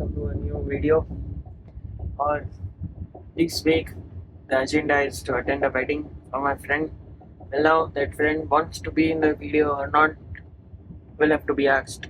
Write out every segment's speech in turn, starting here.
welcome to a new video. Or this week, the agenda is to attend a wedding for my friend. Well, now that friend wants to be in the video or not, will have to be asked.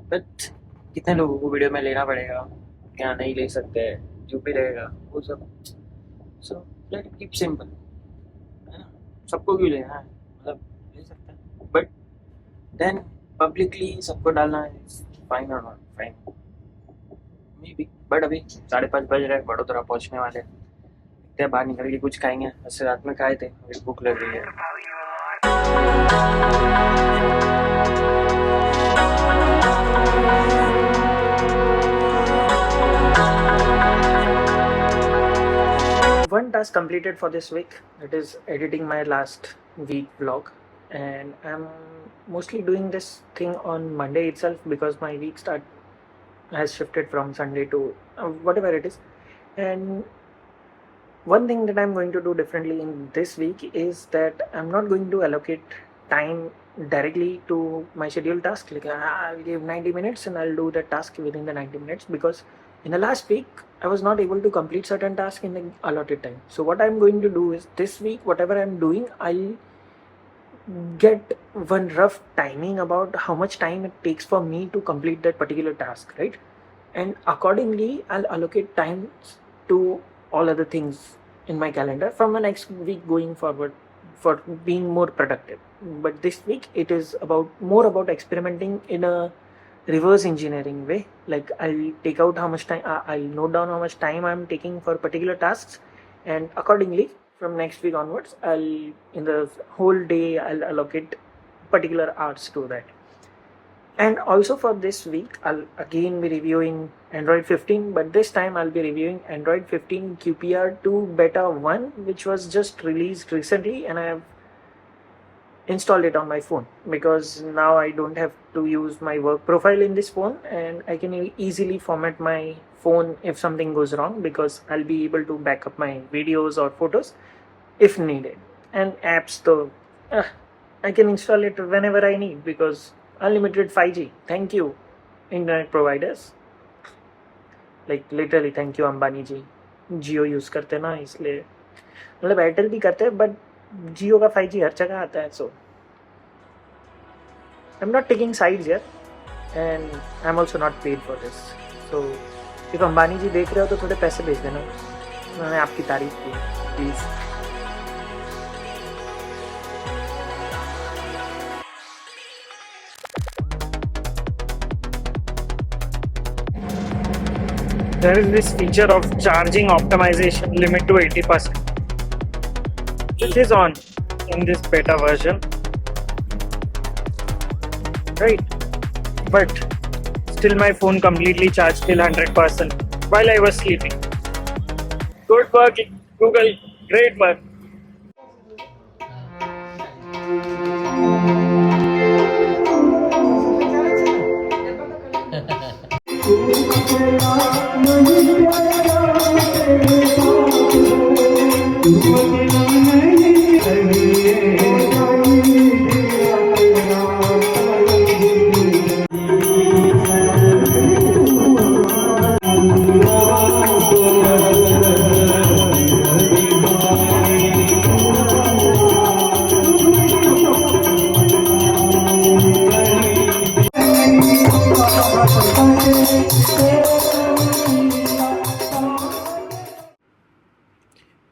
But कितने लोगों को video में लेना पड़ेगा, क्या नहीं ले सकते, जो भी रहेगा वो सब. So let it keep simple, है ना? सबको क्यों लेना है, मतलब ले सकते हैं. But then publicly सबको डालना is fine or not fine. Maybe. But अभी 5:30 बज रहे हैं, बड़ोदरा पहुंचने वाले हैं. देखते हैं, बाहर निकल के कुछ खाएंगे. ऐसे रात में खाए थे, अभी भूख लग रही है. One task completed for this week, it is editing my last week vlog, and I'm mostly doing this thing on Monday itself because my week start has shifted from Sunday to whatever it is. And one thing that I'm going to do differently in this week is that I'm not going to allocate time directly to my scheduled task. Like I'll give 90 minutes and I'll do the task within the 90 minutes, because in the last week I was not able to complete certain tasks in the allotted time. So what I'm going to do is this week, whatever I'm doing, I'll get one rough timing about how much time it takes for me to complete that particular task, right? And accordingly I'll allocate time to all other things in my calendar from the next week going forward for being more productive. But this week it is more about experimenting in a reverse engineering way. Like I'll take out how much time, I'll note down how much time I'm taking for particular tasks, and accordingly from next week onwards in the whole day I'll allocate particular hours to that. And also for this week I'll again be reviewing Android 15, but this time I'll be reviewing Android 15 QPR2 beta 1, which was just released recently, and I have installed it on my phone because now I don't have to use my work profile in this phone, and I can easily format my phone if something goes wrong, because I'll be able to back up my videos or photos if needed. And apps though, I can install it whenever I need because unlimited 5G. Thank you internet providers, like literally thank you Ambani ji. Jio use करते ना, इसलिए मतलब Airtel भी करते हैं, but जियो का 5G हर जगह आता है. So I am not taking sides here and I am also not paid for this. So if Ambani ji देख रहे हो तो थोड़े पैसे भेज देना, मैंने आपकी तारीफ की, please. There is this feature of charging optimization limit to 80%. It is on in this beta version, right? But still my phone completely charged till 100% while I was sleeping. Good work, Google. Great work.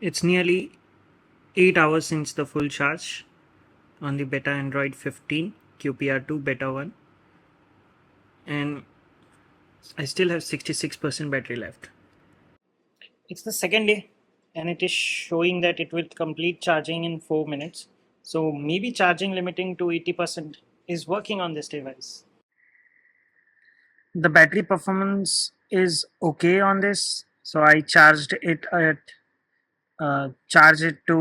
It's nearly 8 hours since the full charge on the beta Android 15 QPR2 beta 1, and I still have 66% battery left. It's the second day and it is showing that it will complete charging in 4 minutes. So maybe charging limiting to 80% is working on this device. The battery performance is okay on this, so I charged it to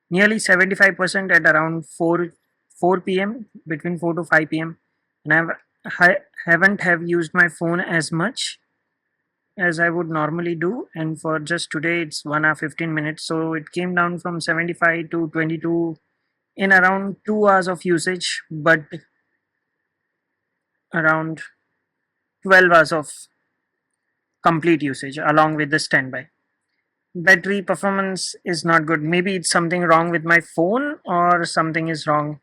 nearly 75% at around 4 p.m. between 4 to 5 p.m. and I haven't used my phone as much as I would normally do, and for just today it's 1 hour 15 minutes, so it came down from 75 to 22 in around 2 hours of usage, but around 12 hours of complete usage along with the standby. Battery performance is not good. Maybe it's something wrong with my phone or something is wrong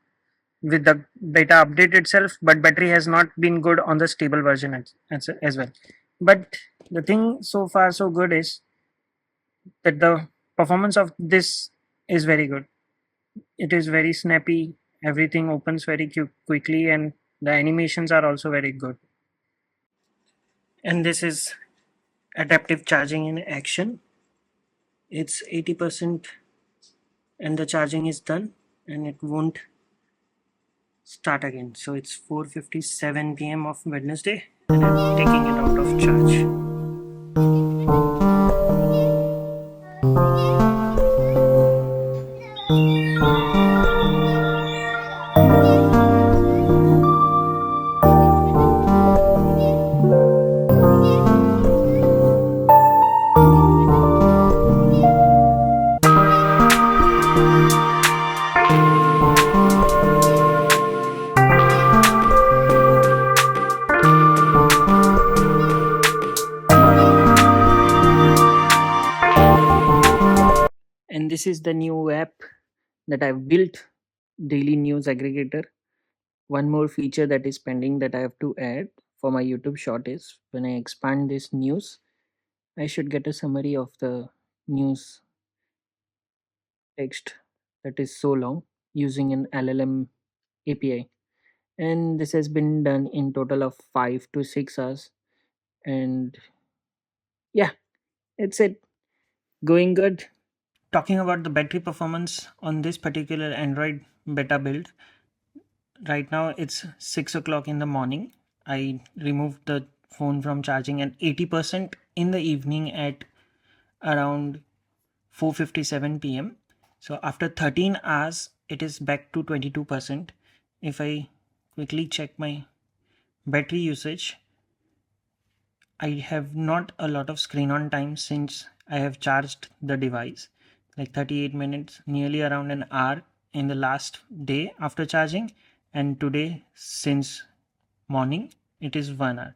with the beta update itself, but battery has not been good on the stable version as well. But the thing so far so good is that the performance of this is very good. It is very snappy, everything opens very quickly, and the animations are also very good. And this is adaptive charging in action. It's 80% and the charging is done and it won't start again. So it's 4:57 p.m. of Wednesday and I'm taking it out of charge. And this is the new app that I've built, daily news aggregator. One more feature that is pending that I have to add for my YouTube short is when I expand this news, I should get a summary of the news text that is so long using an LLM API. And this has been done in total of 5 to 6 hours. And yeah, it's it. Going good. Talking about the battery performance on this particular Android beta build, right now it's 6 o'clock in the morning. I removed the phone from charging at 80% in the evening at around 4:57 p.m. So after 13 hours it is back to 22%. If I quickly check my battery usage, I have not a lot of screen on time since I have charged the device, like 38 minutes, nearly around an hour in the last day after charging, and today since morning it is 1 hour.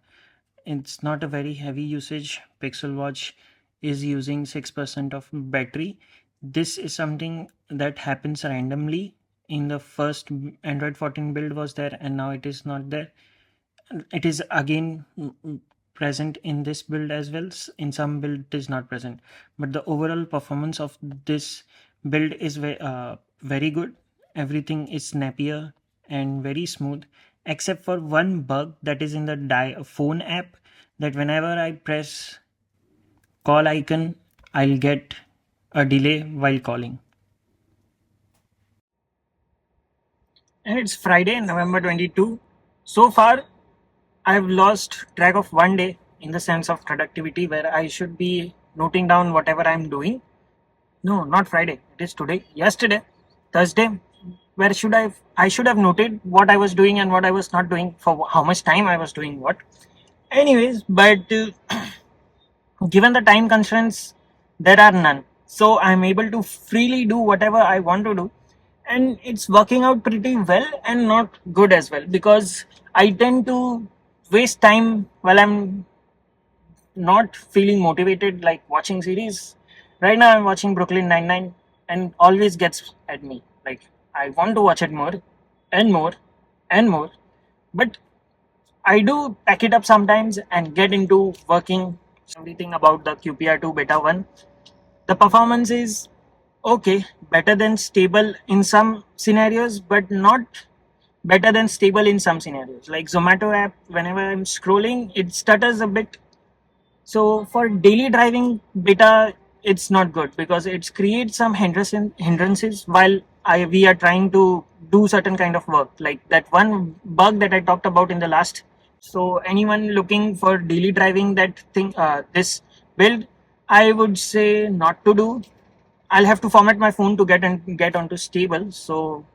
It's not a very heavy usage. Pixel Watch is using 6% of battery. This is something that happens randomly. In the first Android 14 build was there and now it is not there. It is again present in this build as well. In some build it is not present, but the overall performance of this build is very good. Everything is snappier and very smooth, except for one bug that is in the phone app, that whenever I press call icon I'll get a delay while calling. And it's Friday, November 22. So far I've lost track of one day in the sense of productivity where I should be noting down whatever I'm doing. No, not Friday. It is today. Yesterday, Thursday, where I should have noted what I was doing and what I was not doing, for how much time I was doing what. Anyways, but given the time constraints, there are none. So I'm able to freely do whatever I want to do. And it's working out pretty well and not good as well, because I tend to waste time while I'm not feeling motivated, like watching series. Right now I'm watching Brooklyn Nine-Nine and always gets at me. Like I want to watch it more and more and more. But I do pack it up sometimes and get into working everything about the QPR2 beta 1. The performance is okay, better than stable in some scenarios, but not better than stable in some scenarios. Like Zomato app, whenever I'm scrolling, it stutters a bit. So for daily driving beta, it's not good because it creates some hindrances while we are trying to do certain kind of work. Like that one bug that I talked about in the last. So anyone looking for daily driving that thing, this build, I would say not to do. I'll have to format my phone to get onto stable. So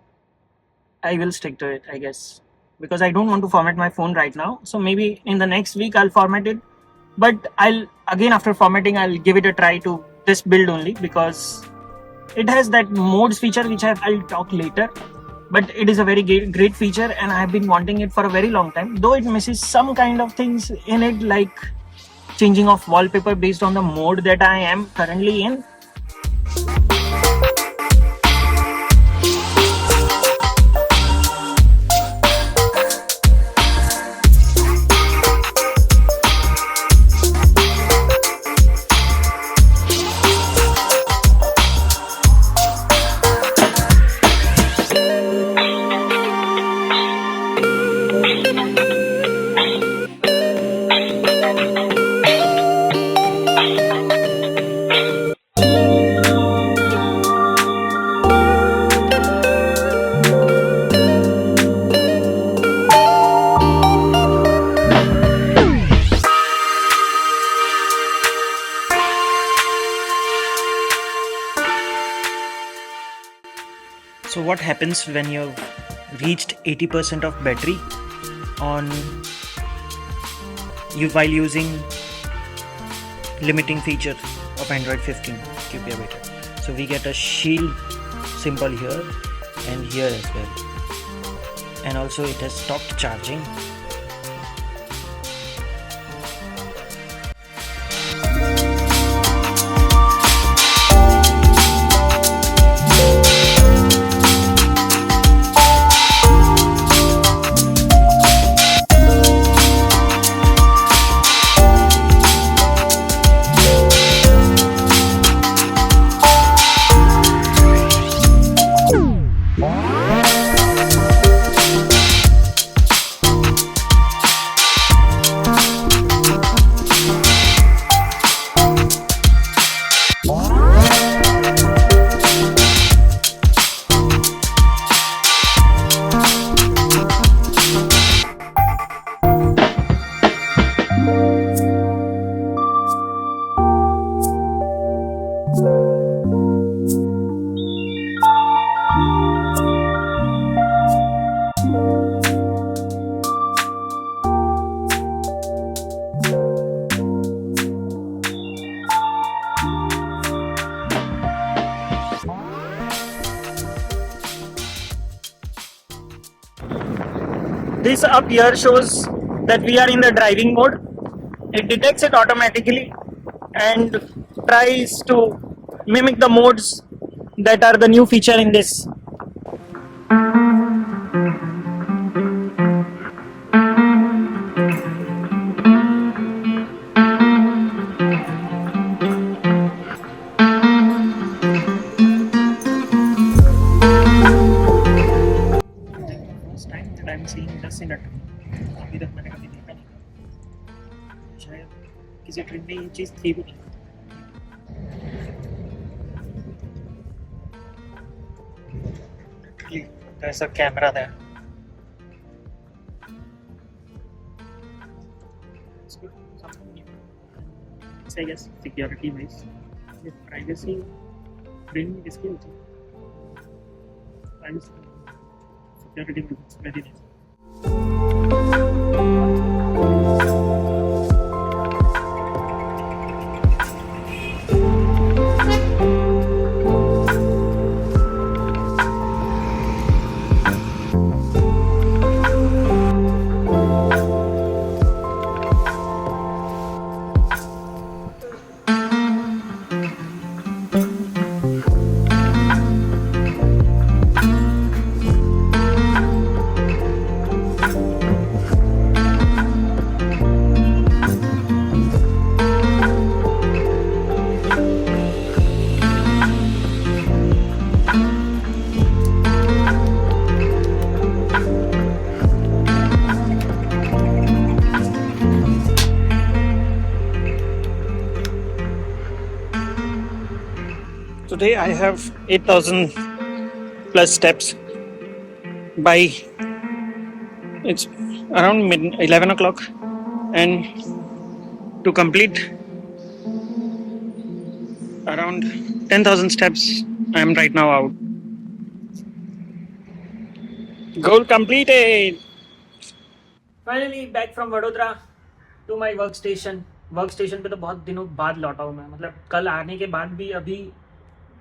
I will stick to it, I guess, because I don't want to format my phone right now. So maybe in the next week I'll format it, but I'll again, after formatting, I'll give it a try to this build only because it has that modes feature which I'll talk later. but it is a very great feature and I have been wanting it for a very long time, though it misses some kind of things in it, like changing of wallpaper based on the mode that I am currently in. So what happens when you've reached 80% of battery on you while using limiting feature of Android 15 QPR beta? So we get a shield symbol here and here as well, and also it has stopped charging. This up here shows that we are in the driving mode. It detects it automatically and tries to mimic the modes that are the new feature in this. First time that I'm seeing this in a train, अभी तक मैंने कभी देखा नहीं था, शायद किसी train में ये चीज़ थी भी नहीं. There's a camera there. It's good, something new. It's, I guess, security wise. With privacy, bring इसकी होती है. Privacy, security is very nice. Today I have 8,000 plus steps. By it's around 11 o'clock, and to complete around 10,000 steps, I am right now out. Goal completed. Finally back from Vadodara to my workstation. Workstation पे तो बहुत दिनों बाद लौटा हूँ मैं, मतलब कल आने के बाद भी अभी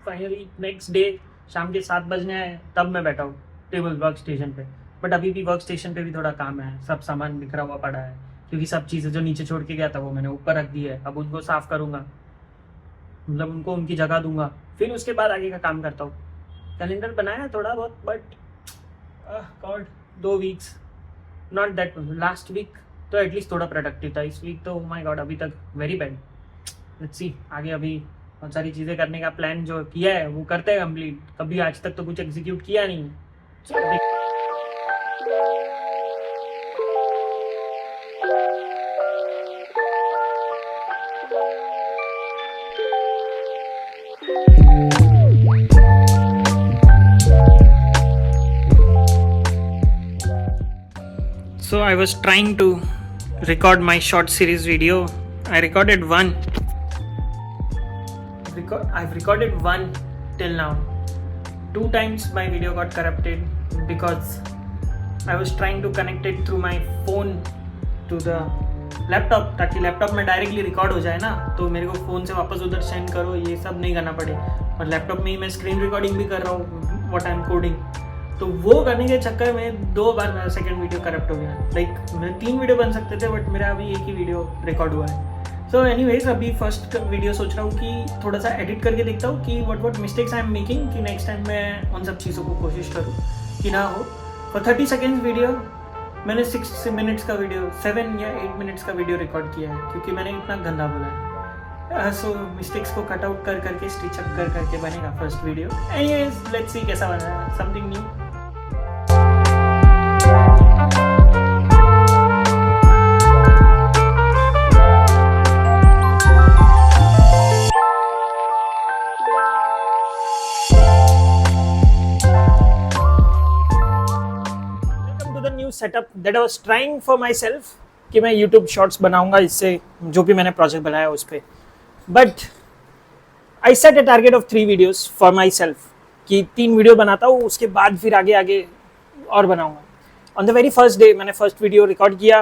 फाइनली नेक्स्ट डे शाम के 7 बजने आए तब मैं बैठा हूँ. टेबल वर्क स्टेशन पे, बट अभी भी वर्क स्टेशन पे भी थोड़ा काम है, सब सामान बिखरा हुआ पड़ा है, क्योंकि सब चीज़ें जो नीचे छोड़ के गया था वो मैंने ऊपर रख दी है। अब उनको साफ़ करूँगा, मतलब उनको उनकी जगह दूंगा, फिर उसके बाद आगे का काम करता हूँ। कैलेंडर बनाया थोड़ा बहुत, but god 2 weeks not that. Last week तो एटलीस्ट थोड़ा प्रोडक्टिव था, इस वीक तो माय गॉड अभी तक वेरी बैड। लेट्स सी आगे, अभी बहुत सारी चीज़ें करने का प्लान जो किया है वो करते हैं कंप्लीट, कभी आज तक तो कुछ एग्जीक्यूट किया नहीं है। So I was trying to record my short series video. I recorded one. I've recorded one till now. 2 times my video got corrupted because I was trying to connect it through my phone to the laptop, ताकि laptop में directly record हो जाए ना, तो मेरे को phone से वापस उधर सेंड करो, ये सब नहीं करना पड़े। और लैपटॉप में ही मैं स्क्रीन रिकॉर्डिंग भी कर रहा हूँ, व्हाट आई एम कोडिंग। तो वो करने के चक्कर में 2 बार मेरा सेकंड वीडियो करप्ट हो गया। लाइक मेरे 3 वीडियो बन सकते थे, बट मेरा अभी 1 ही वीडियो रिकॉर्ड हुआ है। सो एनीवेज, अभी फर्स्ट वीडियो सोच रहा हूँ कि थोड़ा सा एडिट करके देखता हूँ कि what mistakes I am making, कि नेक्स्ट टाइम मैं उन सब चीज़ों को कोशिश करूँ कि ना हो। फॉर 30 सेकेंड्स वीडियो मैंने 6 मिनट्स का वीडियो, 7 या 8 मिनट्स का वीडियो रिकॉर्ड किया है, क्योंकि मैंने इतना गंदा बोला है। सो मिस्टेक्स को कट आउट कर करके स्टिच अप कर करके बनेगा first video. Anyways let's see कैसा बना है, something new. Setup that I was trying for my self, कि मैं यूट्यूब शॉर्ट्स बनाऊंगा इससे, जो भी मैंने प्रोजेक्ट बनाया उस पर। But I set A target of 3 videos for my self, कि 3 वीडियो बनाता हूँ, उसके बाद फिर आगे आगे और बनाऊंगा। On the very first day मैंने फर्स्ट वीडियो रिकॉर्ड किया,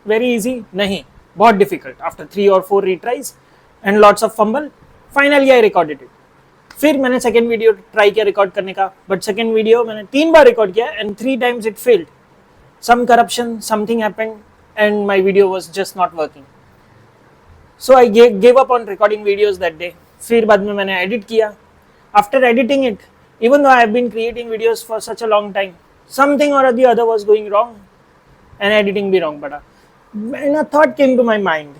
वेरी इजी नहीं, बहुत डिफिकल्ट। आफ्टर 3 और 4 retries and lots of fumble, finally I recorded it. फिर मैंने सेकेंड वीडियो ट्राई किया रिकॉर्ड करने का, बट सेकेंड वीडियो मैंने 3 बार रिकॉर्ड किया and 3 times it failed. Some corruption, something happened and my video was just not working. So I gave up on recording videos that day. फिर बाद में मैंने edit किया. After editing it, even though I have been creating videos for such a long time, something or the other was going wrong and editing भी wrong पड़ा. And a thought came to my mind.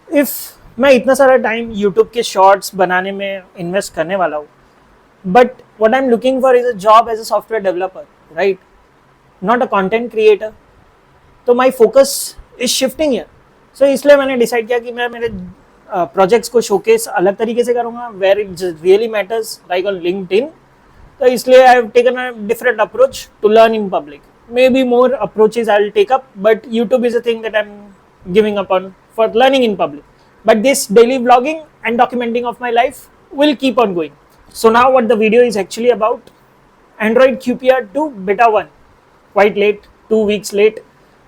If मैं इतना सारा time YouTube के shorts बनाने में invest करने वाला हूँ, but what I'm looking for is a job as a software developer, right? Not a content creator. तो my focus is shifting here. So इसलिए मैंने डिसाइड किया कि मैं मेरे प्रोजेक्ट्स को शोकेस अलग तरीके से करूँगा, where it really matters, like on LinkedIn. तो इसलिए I have taken a different approach to learn in public. Maybe more approaches I'll take up, but YouTube is a thing that I'm giving up on for learning in public. But this daily vlogging and documenting of my life will keep on going. So now what the video is actually about, Android QPR2 Beta 1. Quite late, 2 weeks late.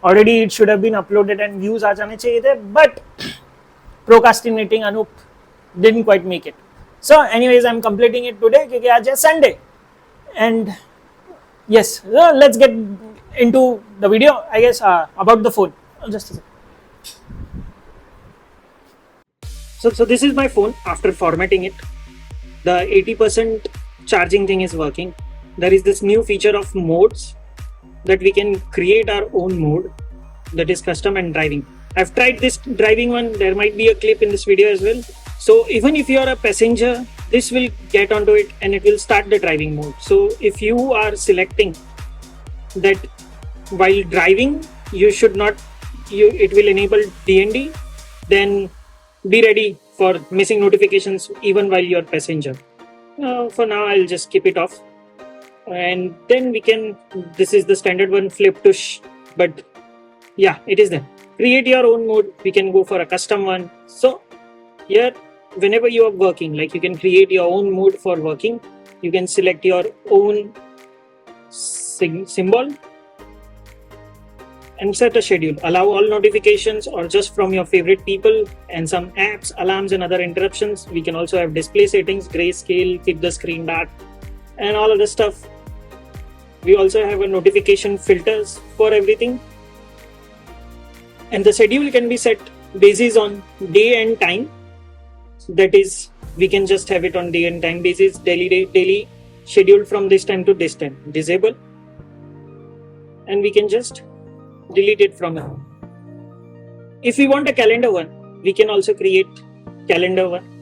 Already it should have been uploaded and views आ जाने चाहिए थे, but procrastinating Anup didn't quite make it. So anyways, I'm completing it today क्योंकि आज है Sunday. And yes, let's get into the video. I guess about the phone. Just a second. So this is my phone after formatting it. The 80% charging thing is working. There is this new feature of modes, that we can create our own mode, that is custom and driving. I've tried this driving one. There might be a clip in this video as well. So even if you are a passenger, this will get onto it and it will start the driving mode. So if you are selecting that while driving you should not, it will enable DND, then be ready for missing notifications even while you're passenger. For now I'll just keep it off. And then we can, this is the standard one, flip to but yeah, it is there. Create your own mode. We can go for a custom one. So here, whenever you are working, like you can create your own mode for working. You can select your own symbol and set a schedule. Allow all notifications or just from your favorite people, and some apps, alarms and other interruptions. We can also have display settings, grayscale, keep the screen dark and all of this stuff. We also have a notification filters for everything, and the schedule can be set basis on day and time. That is, we can just have it on day and time basis, daily scheduled from this time to this time, disable, and we can just delete it from here. If we want a calendar one, we can also create calendar one.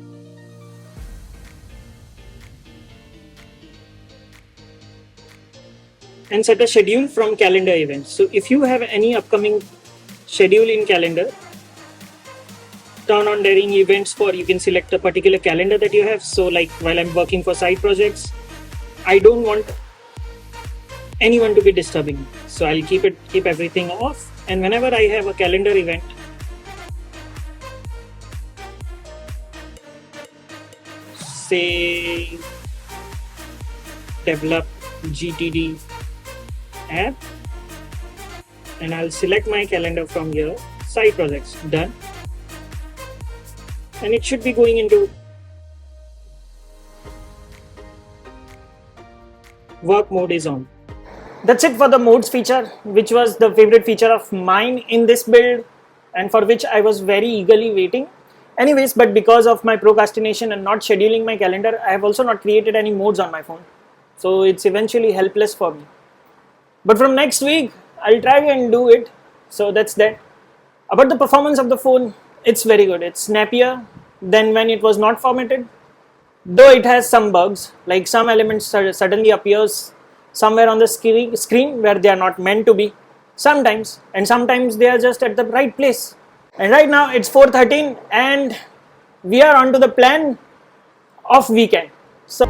And set a schedule from calendar events. So if you have any upcoming schedule in calendar, turn on during events for, you can select a particular calendar that you have. So like while I'm working for side projects, I don't want anyone to be disturbing me. So I'll keep everything off. And whenever I have a calendar event, say develop GTD app, and I'll select my calendar from here, side projects, done. And it should be going into work mode is on. That's it for the modes feature, which was the favorite feature of mine in this build and for which I was very eagerly waiting. Anyways, but because of my procrastination and not scheduling my calendar, I have also not created any modes on my phone. So it's eventually helpless for me. But from next week, I'll try and do it. So that's that. About the performance of the phone, it's very good. It's snappier than when it was not formatted. Though it has some bugs, like some elements suddenly appears somewhere on the screen where they are not meant to be. Sometimes, and sometimes they are just at the right place. And right now it's 4:13 and we are on to the plan of weekend. So